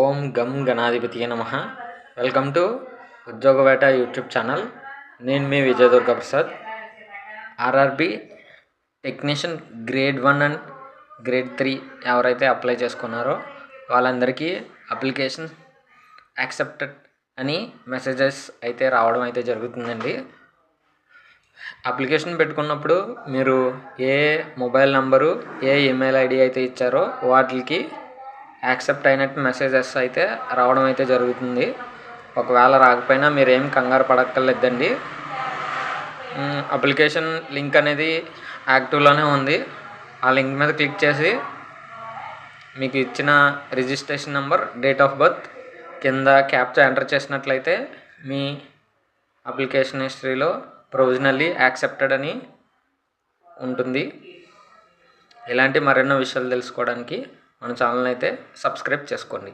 ఓం గం గణాధిపతియే నమః. Welcome to Udyogaveta YouTube channel. నేను మీ Vijayadurga Prasad. RRB technician grade 1 and grade 3 ఎవరైతే అప్లై చేసుకున్నారో వాళ్ళందరికీ అప్లికేషన్ యాక్సెప్టెడ్ అని మెసేజెస్ అయితే రావడం అయితే జరుగుతుందండి. అప్లికేషన్ పెట్టుకున్నప్పుడు మీరు ఏ మొబైల్ నంబరు, ఏ ఈమెయిల్ ఐడి అయితే ఇచ్చారో వాటికి యాక్సెప్ట్ అయినట్టు మెసేజెస్ అయితే రావడం అయితే జరుగుతుంది. ఒకవేళ రాకపోయినా మీరేం కంగారు పడక్కర్లేదండి. అప్లికేషన్ లింక్ అనేది యాక్టివ్లోనే ఉంది. ఆ లింక్ మీద క్లిక్ చేసి మీకు ఇచ్చిన registration number, date of birth కింద క్యాప్చా ఎంటర్ చేసినట్లయితే మీ అప్లికేషన్ హిస్టరీలో ప్రొవిజనల్లీ యాక్సెప్టెడ్ అని ఉంటుంది. ఇలాంటి మరెన్నో విషయాలు తెలుసుకోవడానికి మన ఛానల్ అయితే సబ్స్క్రైబ్ చేసుకోండి.